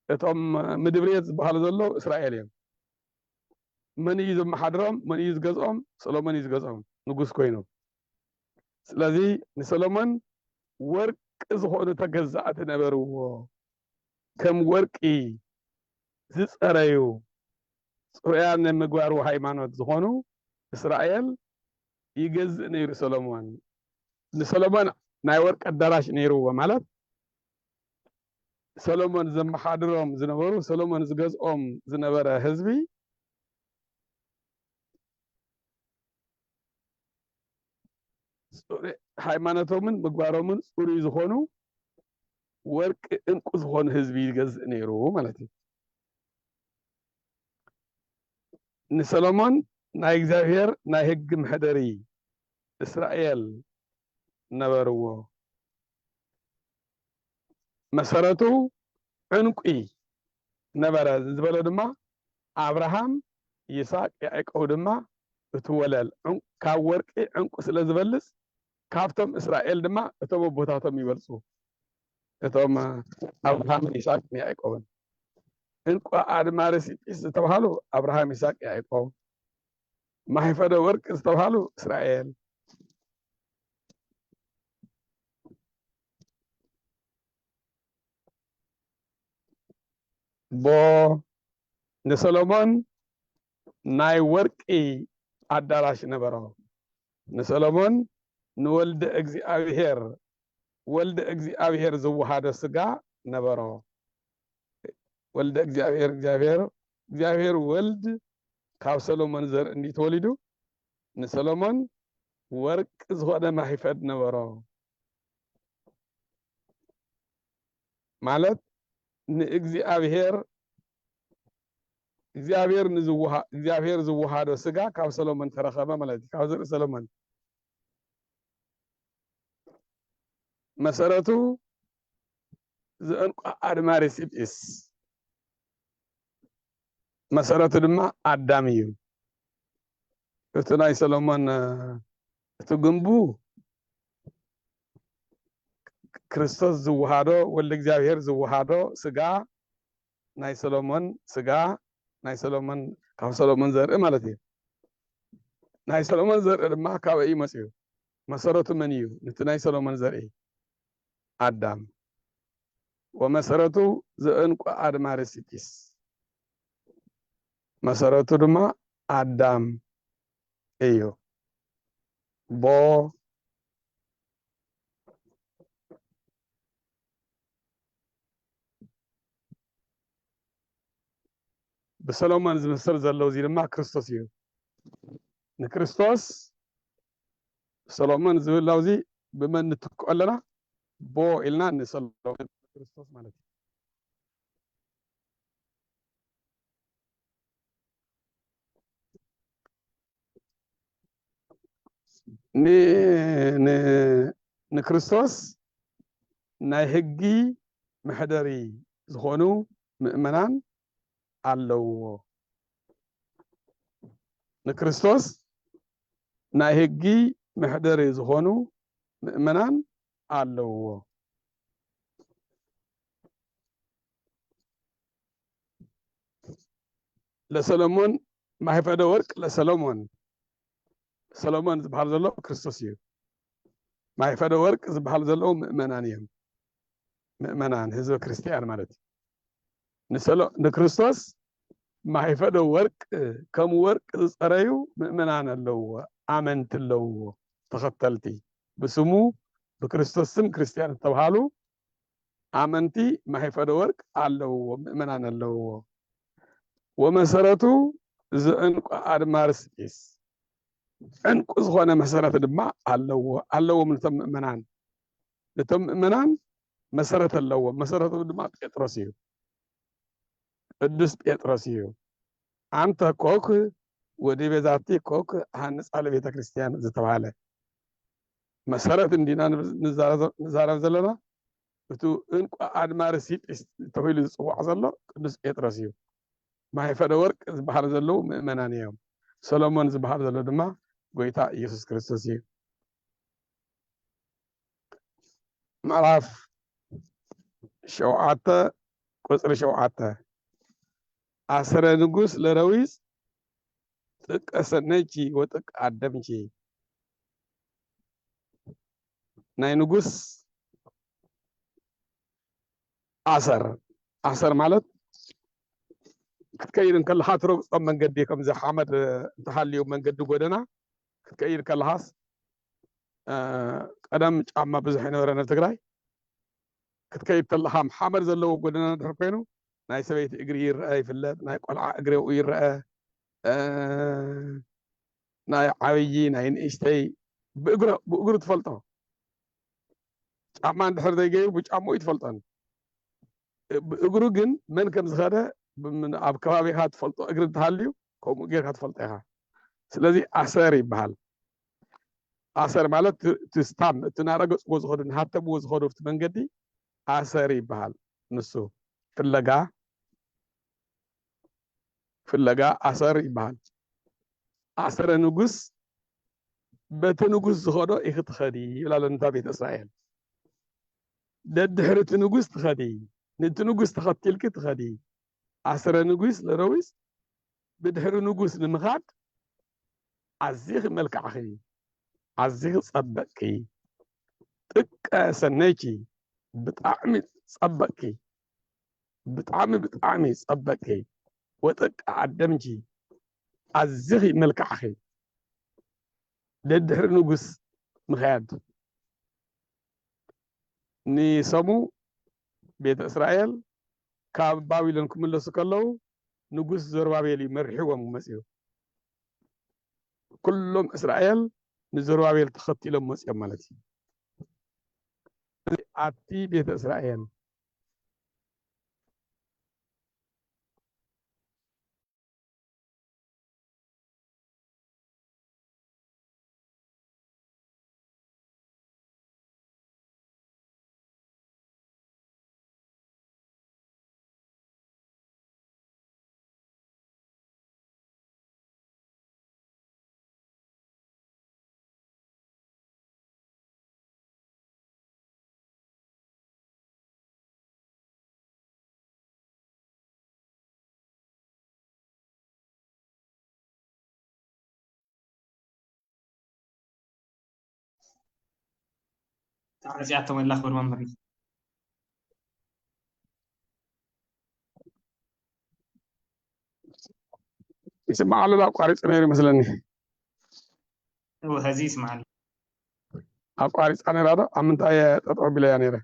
እቶም ምድብሬት ዝበሃሉ ዘሎ እስራኤል እዮም መን እዩ ዘመሓድሮም መን እዩ ዝገዝኦም ሰሎሞን እዩ ዝገዝኦም ንጉስ ኮይኑ ስለዚ ንሰሎሞን ወርቂ ዝኾኑ ተገዛእቲ ነበርዎ ከም ወርቂ ዝፀረዩ ጽሩያን ምግባር ሃይማኖት ዝኾኑ እስራኤል ይገዝእ ነይሩ ሰሎሞን ንሰሎሞን ናይ ወርቂ ኣዳራሽ ነይርዎ ማለት ሰሎሞን ዘመሓድሮም ዝነበሩ ሰሎሞን ዝገዝኦም ዝነበረ ህዝቢ ሃይማኖቶምን ምግባሮምን ጽሩይ ዝኾኑ ወርቂ እንቁ ዝኾኑ ህዝቢ ይገዝእ ነይሩ ማለት እዩ ንሰሎሞን ናይ እግዚአብሔር ናይ ሕግ ምሕደሪ እስራኤል ነበርዎ መሰረቱ ዕንቁ ነበረ ዝበለ ድማ አብርሃም ይስሐቅ ያዕቆብ ድማ እትወለል ካብ ወርቂ ዕንቁ ስለ ዝበልጽ ካብቶም እስራኤል ድማ እቶም ቦታቶም ይበልጹ እቶም አብርሃም ይስሐቅ ያዕቆብ እንቁ አድማርስጲስ ዝተባሃሉ አብርሃም ይስሐቅ ያዕቆብ ማይፈደ ወርቅ ዝተባሃሉ እስራኤል ቦ ንሰሎሞን ናይ ወርቂ አዳራሽ ነበረ ንሰሎሞን ንወልደ እግዚአብሔር ዝወሃደ ስጋ ነበረ ወልደ እግዚአብሔር ወልድ ካብ ሰሎሞን ዘር እንዲተወሊዱ ንሰሎሞን ወርቅ ዝኾነ ማይፈድ ነበረ ማለት ንእግዚአብሔር እግዚአብሔር ዝወሃደ ስጋ ካብ ሰሎሞን ተረኸበ ማለት ካብ ዘር ሰሎሞን መሰረቱ ዘእንቁ አድማርስጲስ መሰረቱ ድማ አዳም እዩ እቲ ናይ ሰሎሞን እቲ ግንቡ ክርስቶስ ዝወሃዶ ወልደ እግዚአብሔር ዝወሃዶ ስጋ ናይ ሰሎሞን ስጋ ናይ ሰሎሞን ካብ ሰሎሞን ዘርኢ ማለት እዩ ናይ ሰሎሞን ዘርኢ ድማ ካብ እዩ መፅዩ መሰረቱ መን እዩ ነቲ ናይ ሰሎሞን ዘርኢ አዳም ወመሰረቱ ዘእንቋ አድማርስጢስ መሰረቱ ድማ አዳም እዩ ቦ بسلومان زمسر زلو زي ما كريستوس يو نكريستوس سلومان زلو زي بمن نتكو لنا بو إلنا نسلو كريستوس مالتي ني ن نكريستوس ناي هجي محدري زخونو مؤمنان አለው ንክርስቶስ ናይ ህጊ መሕደሪ ዝኾኑ ምእመናን አለው ለሰሎሞን ማይፈደ ወርቅ ለሰሎሞን ሰሎሞን ዝበሃል ዘሎ ክርስቶስ እዩ ማይፈደ ወርቅ ዝበሃል ዘሎ ምእመናን እዮም ምእመናን ህዝበ ክርስቲያን ማለት ንክርስቶስ ማይፈደ ወርቅ ከም ወርቅ ዝፀረዩ ምእመናን አለው አመንት አለው ተኸተልቲ በስሙ በክርስቶስ ስም ክርስቲያን ተባሃሉ አመንቲ ማይፈደ ወርቅ አለው ምእመናን አለው ወመሰረቱ ዘእንቋ አድማርስጢስ እንቁ ዝኾነ መሰረት ድማ አለው ምእመናን መሰረት አለው መሰረቱ ድማ ጴጥሮስ እዩ ቅዱስ ጴጥሮስ እዩ አንተ ኮክ ወዲ ቤዛቲ ኮክ ሃንጻ ለቤተ ክርስቲያን ዝተባሃለ መሰረት እንዲና ንዛረብ ዘለና እቱ እንቋ አድማርስጢስ ተባሂሉ ዝፅዋዕ ዘሎ ቅዱስ ጴጥሮስ እዩ ማይፈደ ወርቅ ዝበሃል ዘለው ምእመናን እዮም ሰሎሞን ዝበሃል ዘሎ ድማ ጎይታ ኢየሱስ ክርስቶስ እዩ ምዕራፍ 7 ቁፅሪ 7 አስረ ንጉስ ለረዊስ ጥቀሰነቺ ወጥቅ አደምቺ ናይ ንጉስ አሰር ማለት ክትከይድ ከለካ ትረግፆም መንገዲ ከምዚ ሓመድ እንተሃልዩ መንገዲ ጎደና ክትከይድ ከለካስ ቀደም ጫማ ብዙሕ ይነበረን ኣብ ትግራይ ክትከይድ ከለካ ሓመድ ዘለዎ ጎደና ድሕር ኮይኑ ናይ ሰበይቲ እግሪ ይርአ ይፍለጥ ናይ ቆልዓ እግሪ ይርአ ናይ ዓብይ ናይ ንእሽተይ ብእግሩ ትፈልጦ ጫማ እንድሕር ዘይገይሩ ብጫምኡ ይትፈልጦን ብእግሩ ግን መን ከም ዝኸደ ኣብ ከባቢካ ትፈልጦ እግሪ እንተሃልዩ ከምኡ ጌርካ ትፈልጦ ኢኻ ስለዚ ኣሰር ይበሃል ኣሰር ማለት ትስታም እቲ ናረገፅዎ ዝኸዱ ንሃተምዎ ዝኸዱ ኣብቲ መንገዲ ኣሰር ይበሃል ንሱ ፍለጋ ኣሰር ይበሃል ኣሰረ ንጉስ በቲ ንጉስ ዝኸዶ ይኽትኸዲ ይብላሉ እንታ ቤተ እስራኤል ደድሕሪ እቲ ንጉስ ትኸዲ ነቲ ንጉስ ተኸቲልኪ ትኸዲ ኣሰረ ንጉስ ለረዊስ ብድሕሪ ንጉስ ንምኻድ ኣዝኺ መልክዕኺ ኣዝኺ ፀበቕኪ ጥቀ ሰነይኪ ብጣዕሚ ፀበቕኪ ብጣዕሚ ፀበቕኪ ወጥቅ አደምጂ ኣዝኺ መልክዕኺ ደድሕሪ ንጉስ ምኽያድ ንሰሙ ቤተ እስራኤል ካብ ባቢሎን ክምለሱ ከለዉ ንጉስ ዘሩባቤል መሪሕዎም መፅኡ ኩሎም እስራኤል ንዘሩባቤል ተኸቲሎም መፅኦም ማለት እዩ ኣቲ ቤተ እስራኤል تعزياتهم الله خبر ممري يسمع له لا قارص نير مثلني هو هزيز معلم قارص انا هذا امنتاي تطو بلا نيره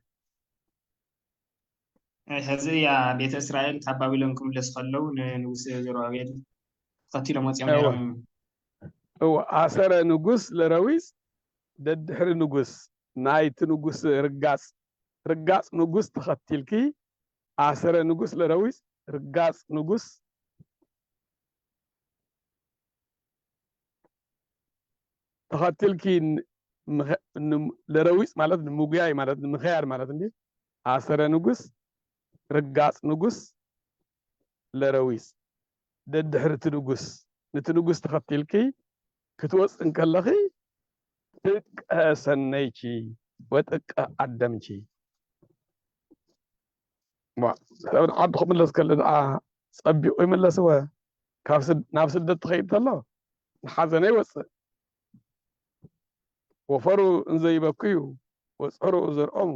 هزيا بيت إسرائيل تحبابي لهم لسخلو نوس زراويل قتيل موت ايوه يوم هو اثر نغوس لرويس ددحر نغوس نايت نغوس رقاص نغوس تختلكي اثر نغوس لرويس رقاص نغوس تختلكي لرويس مالت مغياي مالت مخيار مالت دي اثر نغوس رقاص نغوس لرويس ددحر تنغوس نتنغوس تختلكي ክትወፅ እንከለኺ ጥቀ ሰነይቺ ወጥቀ ኣደምቺ ሰብ ዓዱ ክምለስ ከለ ደኣ ፀቢቑ ይመለስወ ናብ ስደት ትኸይድ ተሎ ንሓዘነ ይወፅእ ወፈሩ እንዘይበክዩ ወፅሩ ዘርኦሙ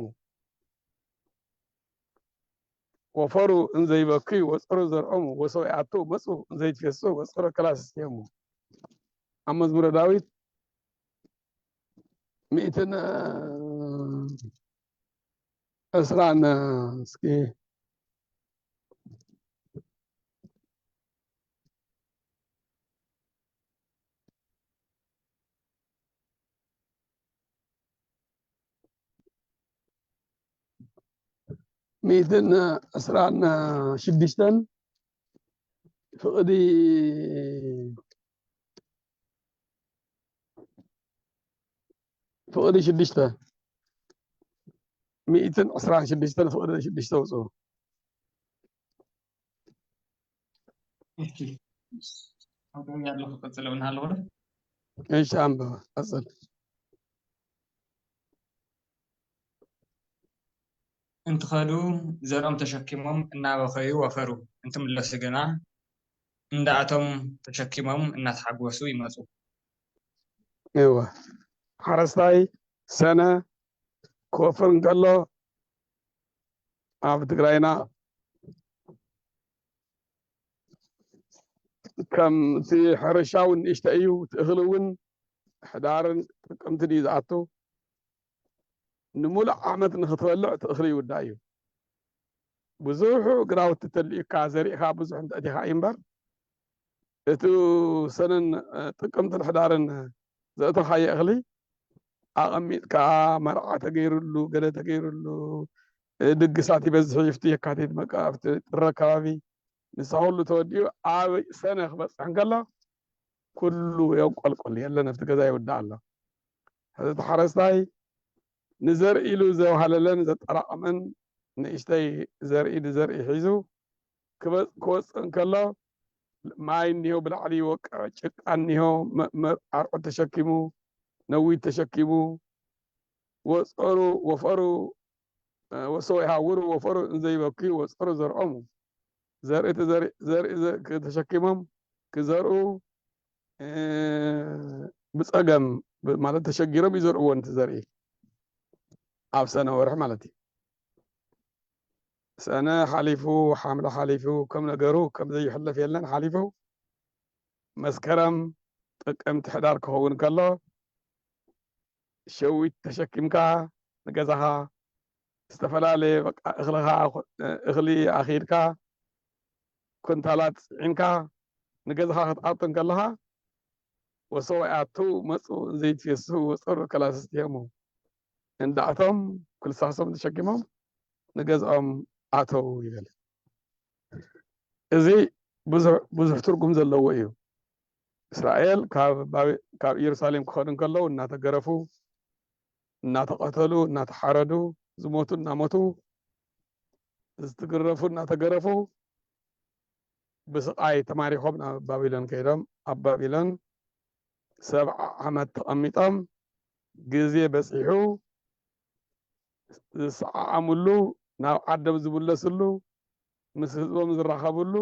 ወፈሩ እንዘይበክዩ ወፅሩ ዘርኦሙ ወሰው ይኣቱ መፁ እንዘይትፌሱ ወፅሩ ከላስስየሙ ኣብ መዝሙረ ዳዊት 120 እስኪ 116 فقدي 6 116 فقدي 6 وصو ያለው ከጽለውና አለው ايش عم اصل እንትኸዱ ዘርኦም ተሸኪሞም እናበኸዩ ወፈሩ እንትምለሱ ገና እንዳኣቶም ተሸኪሞም እናተሓጎሱ ይመፁ ايوه حرستاي سنه كوفر እንከሎ ኣብ ትግራይና ከምቲ ሕርሻውን ንእሽተ እዩ ትእኽሊ እውን ሕዳርን ጥቅምትን እዩ ዝኣቱ ንሙሉእ ዓመት ንኽትበልዕ ትእኽሊ ይውዳእ እዩ ብዙሑ ግራውቲ ተልኢካ ዘሪእካ ብዙሕ እንተእቲኻ እዩ እምበር እቲ ሰነን ጥቅምትን ሕዳርን ዘእተኻዮ እኽሊ ኣቐሚጥካ መርዓ ተገይሩሉ ገለ ተገይሩሉ ድግሳት ይበዝሕ ይፍቲ የካቲት መቃፍቲ ጥረ ከባቢ ንሳሁሉ ተወዲኡ ኣብ ሰነ ክበፅሕ እንከሎ ኩሉ የንቆልቆል የለን ኣብቲ ገዛ ይውዳእ ኣሎ ሕዚ እቲ ሓረስታይ ንዘርኢ ኢሉ ዘብሃለለን ዘጠራቐመን ንእሽተይ ዘርኢ ንዘርኢ ሒዙ ክወፅእ እንከሎ ማይ እኒሆ ብላዕሊ ይወቅዕ ጭቃ እኒሆ ኣርዑት ተሸኪሙ ነዊት ተሸኪሙ ወፀሩ ወፈሩ ወሰው ይሃውሩ ወፈሩ እንዘይበክዩ ወፀሩ ዘርኦሙ ዘርኢ ተሸኪሞም ክዘርኡ ብፀገም ማለት ተሸጊሮም ይዘርእዎ ነቲ ዘርኢ ኣብ ሰነ ወርሒ ማለት እዩ ሰነ ሓሊፉ ሓምለ ሓሊፉ ከም ነገሩ ከም ዘይሕለፍ የለን ሓሊፉ መስከረም ጥቅምቲ ሕዳር ክኸውን ከሎ ሸዊት ተሸኪምካ ንገዛኻ ዝተፈላለየ በቃ እኽሊ ኣኺድካ ኩንታላት ፅዒንካ ንገዛኻ ክትኣቱ ከለኻ ወሰዋይ ኣቱ መፁ ዘይትፌሱ ወፀሩ ከላስስትየሙ እንዳኣቶም ኩልሳሶም ተሸኪሞም ንገዝኦም ኣተው ይበል እዚ ብዙሕ ትርጉም ዘለዎ እዩ እስራኤል ካብ ኢየሩሳሌም ክኸዱ ከለዉ እናተገረፉ እናተቐተሉ እናተሓረዱ ዝሞቱ እናሞቱ ዝተገረፉ እናተገረፉ ብስቃይ ተማሪኾም ናብ ባቢሎን ከይዶም ኣብ ባቢሎን 70 ዓመት ተቐሚጦም ግዜ በፂሑ ዝሰዓዓምሉ ናብ ዓዶም ዝምለስሉ ምስ ህዝቦም ዝራኸብሉ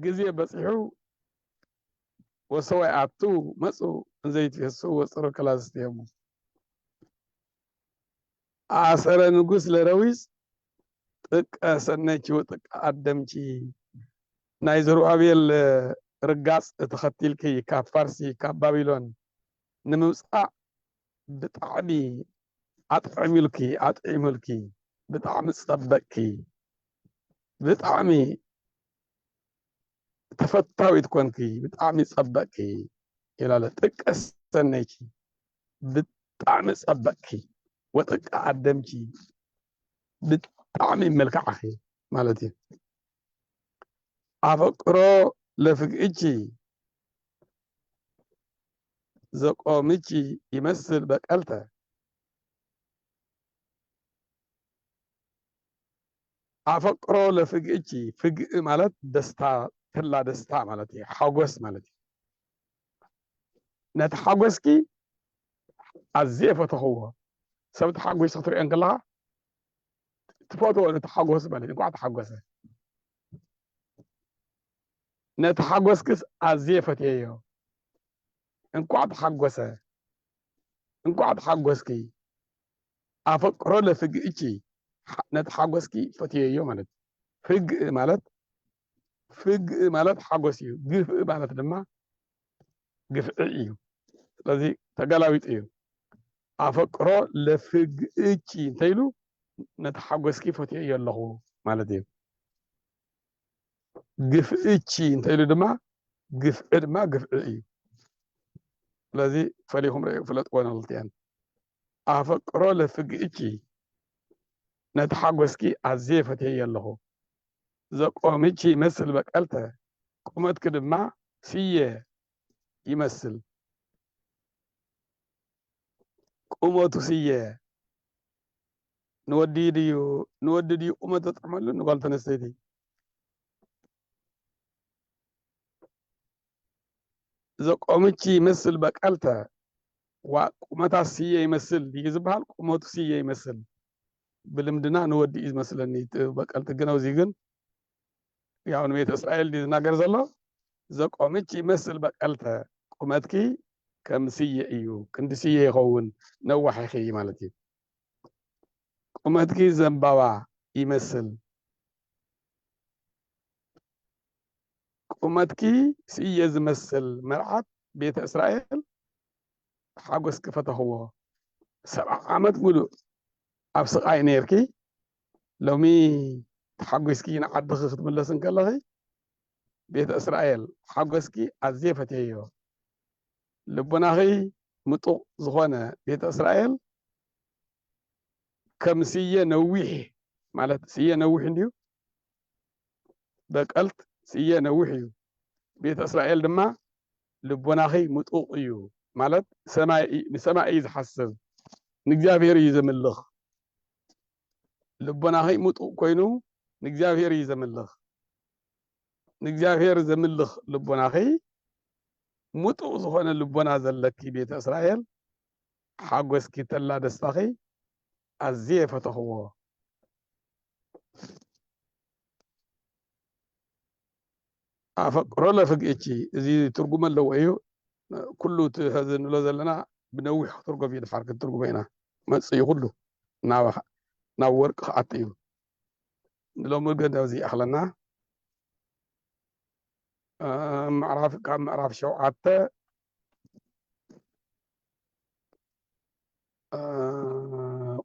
ግዜ በፂሑ ወሰዋይ ኣቱ መፁ እንዘይትፌሱ ወፅሩ ከላስስትየሙ آسر نقص لرويس تك سنتي وتك أدمتي نايزرو أبيل رقاص تختيل كي كفارسي كبابيلون نموسع بطعمي أطعملكي بطعم صبكي بطعمي تفتاوي تكونكي بطعمي صبكي إلى لا تك سنتي بطعم صبكي وتك أدمتي بطعمي ملكعخي مالتي أفكرو لفقئتي زقومتي يمثل بقالته أفكرو لفقئتي فقئ مالت دستا تلا دستا مالتي حاقوس مالتي نتحاقوسكي الزيفة هو سبت حاقوس خطر انقلها تفوتو نتحاقوس مالتي قاعد حاقوسه نتحاقوسكس الزيفة هيو انقعد حاقوسه انقعد حاقوسكي أفكرو لفقئتي نتحاقوسكي فتيو مالتي فقئ مالت حاقوسيو قفئ مالت دما قفئيو ስለዚህ ተጋላቢጥ እዩ ኣፈቅሮ ለፍግእኪ እንተይሉ ነቲ ሓጎስኪ ፈትዮ ኣለኹ ማለት እዩ ግፍእኪ እንተይሉ ድማ ግፍዒ ድማ ግፍዒ እዩ ስለዚ ፈሊኹም ርአዩ ፍለጥዎ ንኽልትያን ኣፈቅሮ ለፍግእኪ ነቲ ሓጎስኪ ኣዝየ ፈትዮ ኣለኹ ዘቆምኪ ይመስል በቀልተ ቁመትኪ ድማ ስየ ይመስል ቁመቱ ስየ ንወዲ ድዩ ቁመት ተጥዕመሉ ንጓል ተነስተይቲ ዘቆምኪ ይመስል በቀልተ ቁመታ ስየ ይመስል ድዩ ዝበሃል ቁመቱ ስየ ይመስል ብልምድና ንወዲ እዩ ዝመስለኒ በቀልቲ ግን ኣብዚ ግን ያው ንቤተ እስራኤል ድዩ ዝናገር ዘሎ ዘቆምኪ ይመስል በቀልተ ቁመትኪ ከም ስየ እዩ ክንዲ ስየ ይኸውን ነዋሕኺ ማለት እዩ ቁመትኪ ዘንባባ ይመስል ቁመትኪ ስየ ዝመስል መርዓት ቤተ እስራኤል ሓጎስ ክፈተኽዎ 70 ዓመት ሙሉእ ኣብ ስቃይ ነርኪ ሎሚ ተሓጒስኪ ንዓድኺ ክትምለስ እንከለኺ ቤተ እስራኤል ሓጎስኪ ኣዝየ ፈትየዮ ልቦናኺ ምጡቕ ዝኾነ ቤተ እስራኤል ከም ስየ ነዊሕ ማለት ስየ ነዊሕ እንድዩ በቀልት ስየ ነዊሕ እዩ ቤተ እስራኤል ድማ ልቦናኺ ምጡቕ እዩ ማለት ንሰማይ እዩ ዝሓስብ ንእግዚኣብሔር እዩ ዘምልኽ ልቦናኺ ምጡቕ ኮይኑ ንእግዚኣብሔር እዩ ዘምልኽ ንእግዚኣብሔር ዘምልኽ ልቦናኺ ምጡቕ ዝኾነ ልቦና ዘለኪ ቤተ እስራኤል ሓጎስኪ ተላ ደስታኺ ኣዝየ ፈተኽዎ ኣፈቅሮ ለፍግእኪ እዚ ትርጉም ኣለዎ እዩ ኩሉ ሕዚ ንብሎ ዘለና ብነዊሕ ክትርጎም እዩ ድሓር ክትርጉሞ ኢና መፅኡ እዩ ኩሉ ናብ ወርቂ ክኣቱ እዩ ንሎሚ ግን ኣብዚ ኣኽለና ካብ ምዕራፍ 7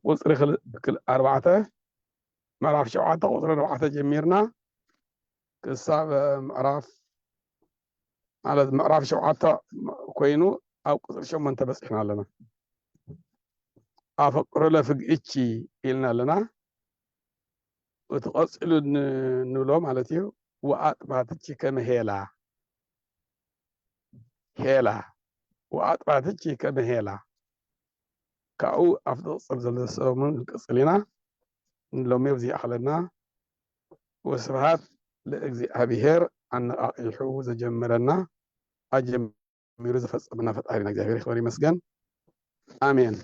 ቁፅሪ 4 ምዕራፍ 7 ቁፅሪ 4 ጀሚርና ክሳብ ምዕራፍ ማለት ምዕራፍ 7 ኮይኑ ኣብ ቁፅሪ 8 በፂሕና ኣለና ኣፈቅሮ ለፍግእኪ ኢልና ኣለና እቲ ቀፂሉ ንብሎ ማለት እዩ ወኣጥባትኪ ከመ ሄላ ወኣጥባትኪ ከመ ሄላ ካብኡ ኣብቲ ቅፅል ዘሎ ሰሙን ንቅፅል ኢና ንሎሚ ኣብዚ ኣኽለና ወስብሃት ለእግዚኣብሔር ኣነቃቂሑ ዘጀመረና ኣጀሚሩ ዘፈፀመና ፈጣሪና እግዚአብሔር ይክበር ይመስገን አሜን።